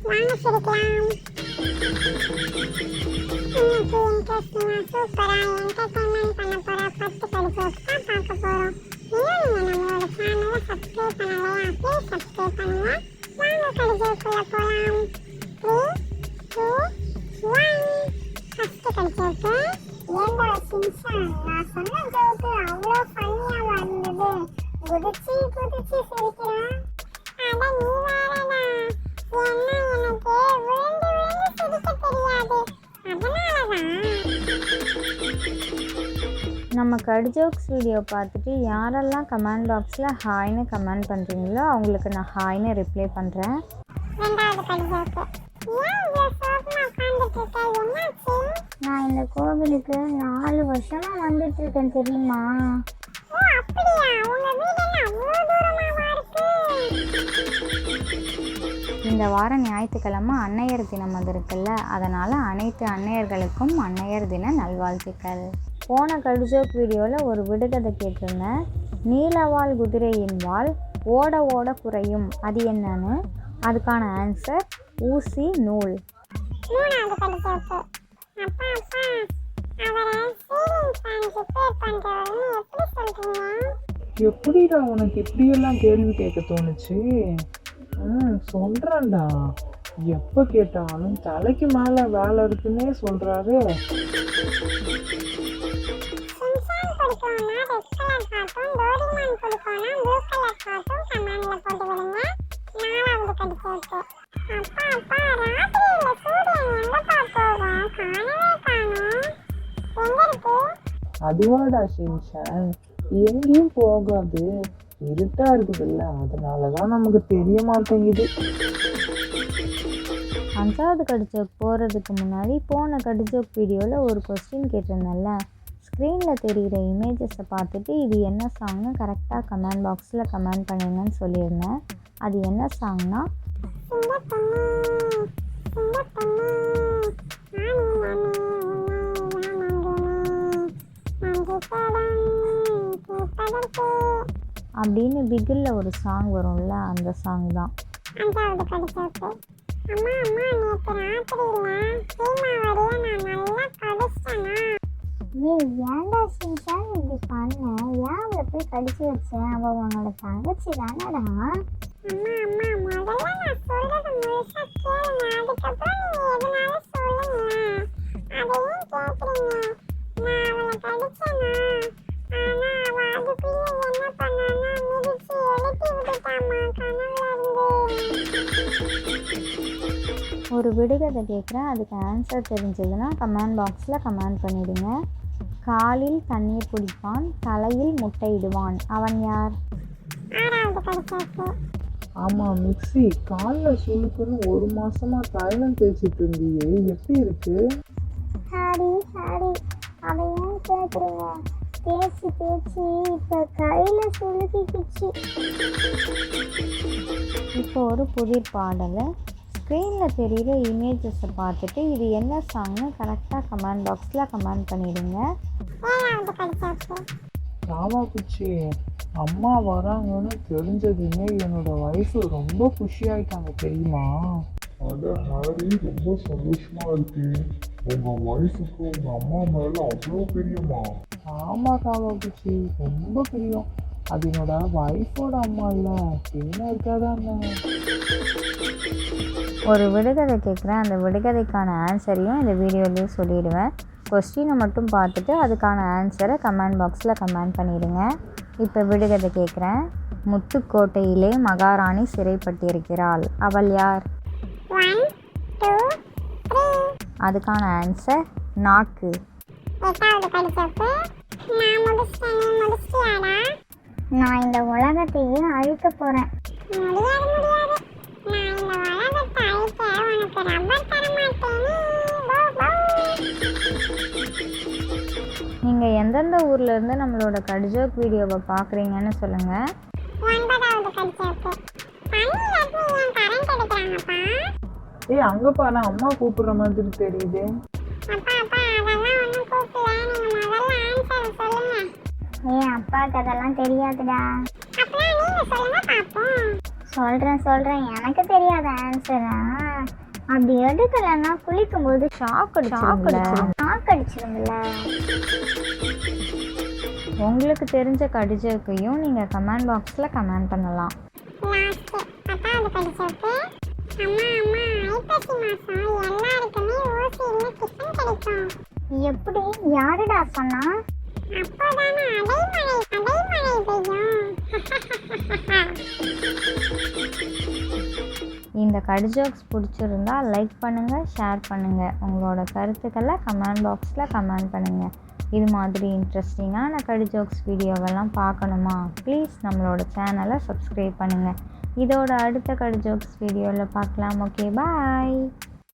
வாங்க சிரிக்கலாம். இன்னைக்கு இன்ட்ரெஸ்டிங்கா சூப்பரா என்டர்டைன்மெண்ட் பண்ண போற 10 கடிஜோக்ஸ் தான் பார்க்க போறோம். இன்னும் நீங்க நம்மளோட சேனலை சப்ஸ்கிரைப் பண்ணலையா? ப்ளீஸ் சப்ஸ்கிரைப் பண்ணுங்க. வாங்க கடிஜோக்குள்ள போலாம். 3, 2, 1. ஃபர்ஸ்ட் கடிஜோக்கு. ஏண்டா சின்சான், நான் சொன்ன ஜோக்கு அவ்வளோ ஃபன்னியாவா இருந்தது? குதிச்சு குதிச்சு சிரிக்கிறான். அட நீ வேறடா, என்ன எனக்கு விழுந்து விழுந்து சிரிக்க தெரியாது, அதனாலதான். நம்ம கடிஜோக்ஸ் வீடியோ பார்த்துட்டு யாரெல்லாம் கமெண்ட் பாக்ஸில் ஹாய்னு கமெண்ட் பண்ணுறீங்களோ அவங்களுக்கு நான் ஹாய்னு ரிப்ளை பண்ணுறேன். ரெண்டாவது கடிஜோக்கு. ஏன் இவ்வளோ சோகமா உட்காந்துட்டு இருக்க, என்னாச்சு? நான் இந்த கோவிலுக்கு 4 வருஷமாக வந்துட்டுருக்கேன் தெரியுமா? ஓ அப்படியா, உங்க வீடு என்ன அவ்வளோ தூரமாவா இருக்கு? இந்த வாரம் ஞாயிற்றுக்கிழமை அன்னையர் தினம் வந்திருக்குல்ல, அதனால் அனைத்து அன்னையர்களுக்கும் அன்னையர் தின நல்வாழ்த்துக்கள். போன கடிஜோக் வீடியோவில் ஒரு விடுகதை கேட்டிருந்தேன். நீலவால் குதிரையின் வால் ஓட ஓட குறையும், அது என்னன்னு? அதுக்கான ஆன்சர் ஊசி நூல். மூணாவது கடிஜோக்கு. அப்பா அப்பா, அவரை சீலிங் ஃபேன் ரிப்பேர் பண்றவர்னு எப்படி சொல்றீங்க? எப்படிடா உனக்கு இப்படியெல்லாம் கேள்வி கேட்க தோணுச்சு? சொல்றேன்டா, எப்ப கேட்டாலும் தலைக்கு மேல வேலை இருக்குன்னே சொல்றாரு. சின்சான் பிடிக்கும்னா ரெட் கலர் ஹார்ட்டும், டோரிமான் பிடிக்கும்னா ப்ளூ கலர் ஹார்ட்டும் கமெண்ட்ல போட்டு விடுங்க. நாலாவது கடிஜோக்கு. அப்பா அப்பா, ராத்திரியில சூரியன் எங்கப்பா போகும்? காணவே காணோம். எங்க இருக்கு? அதுவாடா ஷின்சான், எங்கேயும் போகாது, இருட்டா இருக்குதுல்ல, அதனாலதான் நமக்கு தெரிய மாட்டேங்குது. 5வது கடிஜோக் போகிறதுக்கு முன்னாடி போன கடிஜோக் வீடியோவில் ஒரு கொஸ்டின் கேட்டிருந்தேன்ல, ஸ்க்ரீனில் தெரிகிற இமேஜஸை பார்த்துட்டு இது என்ன சாங்னு கரெக்டாக கமெண்ட் பாக்ஸில் கமெண்ட் பண்ணுங்கன்னு சொல்லியிருந்தேன். அது என்ன சாங்னா சிங்கப்பெண்ணே, சிங்கப்பெண்ணே, நானே நானே உன்னை ஏமாந்தேனே, நன்றி கடன் கேட்பதற்கு அப்படின்னு பிகிலில் ஒரு சாங் வரும்ல, அந்த சாங் தான். 5வது கடிஜோக்கு. அம்மா அம்மா, நேற்று ராத்திரியில சீமாவடியை நான் நல்லா கடிச்சிட்டேனா? ஏன்டா சின்சான் இப்படி பண்ண? ஏன் அவளை போய் கடிச்சு வச்சேன்? அவள் உன்னோட தங்கச்சி தானடா. அம்மா அம்மா, முதல்ல நான் சொல்றது முழுசா கேளுங்க, அதுக்கப்புறம் நீங்க எதுனாலும் சொல்லுங்க. அதையும் கேக்குறீங்க. நான் அவளை கடிச்சேனா, ஆனா அவ அதுக்குள்ள என்ன பண்ணானா, மிதிச்சு எழுப்பி விட்டுட்டாமா கனவுல இருந்து. ஒரு விடுகதை கேட்குறேன், அதுக்கு ஆன்சர் தெரிஞ்சதுன்னா கமெண்ட் பாக்ஸில் கமெண்ட் பண்ணிவிடுங்க. காலில் தண்ணீர் குடிப்பான், தலையில் முட்டையிடுவான், அவன் யார்? 6வது கடிஜோக்கு. ஆமா மிக்ஸி, காலில் சுளுக்குன்னு 1 மாசமா தைலம் தேய்ச்சிட்டு இருந்தியே, எப்படி இருக்கு? ஹாரி ஹாரி, அதை ஏன் கேட்குறீங்க? தேய்ச்சி தேய்ச்சி இப்போ கையில் சுளுக்கிக்குச்சு. இப்போ ஒரு புதிர் பாடலை. ஸ்க்ரீனில் தெரிகிற இமேஜஸை பார்த்துட்டு இது என்ன சாங்னு கரெக்டாக கமெண்ட் பாக்ஸில் கமெண்ட் பண்ணிவிடுங்க. 7வது கடிஜோக்கு. ராமாபுச்சி, அம்மா வராங்கன்னு தெரிஞ்சதுமே என்னோட ஒய்ஃபு ரொம்ப குஷியாயிட்டாங்க தெரியுமா? அட ஹாரி, ரொம்ப சந்தோஷமா இருக்கு. உங்க ஒய்ஃபுக்கு உங்க அம்மா மேல அவ்வளோ பிரியமா? ஆமா ராமாபுச்சி, ரொம்ப பிரியம். அது என்னோட ஒய்ஃபோட அம்மா இல்லை, என்ன இருக்காதானே. ஒரு விடுகதை கேட்குறேன், அந்த விடுகதைக்கான ஆன்சரையும் இந்த வீடியோலேயே சொல்லிடுவேன். கொஸ்டினை மட்டும் பார்த்துட்டு அதுக்கான ஆன்சரை கமெண்ட் பாக்ஸில் கமெண்ட் பண்ணிவிடுங்க. இப்போ விடுகதை கேட்குறேன். முத்துக்கோட்டையிலே மகாராணி சிறைப்பட்டிருக்கிறாள், அவள் யார்? 1, 2, 3. அதுக்கான ஆன்சர் நாக்கு. 8வது கடிஜோக்கு. நான் முடிச்சிட்டேன், நீ முடிச்சிட்டியாடா? நான் இந்த உலகத்தையே அழிக்க போகிறேன். முடியாது முடியாது, நான் இந்த உலகத்தை அழிக்க உனக்கு ரப்பர் தர மாட்டேனே. நீங்கள் எந்தெந்த ஊர்லேருந்து நம்மளோட கடிஜோக் வீடியோவை பார்க்குறீங்கன்னு சொல்லுங்கள். 9வது கடிஜோக்கு. பனியில இருந்து ஏன் கரண்ட் எடுக்கிறாங்கப்பா? அங்க பாரு, அம்மா கூப்பிடுற மாதிரி தெரியுது. அப்பா அப்பா, அதெல்லாம் ஒன்றும் கூப்பிடல, நீங்க முதல்ல ஆன்சர் சொல்லுங்க. அப்பாவுக்கு அதெல்லாம் தெரியாதுடா. அப்படின்னா நீங்க சொல்லுங்க பார்ப்போம். சொல்கிறேன் எனக்கு தெரியாத ஆன்சரா? அப்படி எடுக்கலைன்னா குளிக்கும்போது ஷாக் அடிச்சிருங்கள. உங்களுக்கு தெரிஞ்ச கடிஜோக்கையும் நீங்கள் கமெண்ட் பாக்ஸில் கமெண்ட் பண்ணலாம். லாஸ்ட்டு 10வது கடிச்சோக்கு. ஐப்பசி மாதம் எல்லாருக்குமே ஓசியில் டிஃபன் கிடைக்கும். எப்படி? யாருடா சொன்னா? அப்போதானே அடைமழை பெய்யும். இந்த கடிஜோக்ஸ் பிடிச்சிருந்தா லைக் பண்ணுங்கள், ஷேர் பண்ணுங்கள். உங்களோட கருத்துக்களை கமெண்ட் பாக்ஸில் கமெண்ட் பண்ணுங்கள். இது மாதிரி இன்ட்ரெஸ்டிங்கான கடிஜோக்ஸ் வீடியோவெல்லாம் பார்க்கணுமா? ப்ளீஸ் நம்மளோட சேனலை சப்ஸ்கிரைப் பண்ணுங்கள். இதோட அடுத்த கடிஜோக்ஸ் வீடியோவில் பார்க்கலாம். ஓகே, பாய்.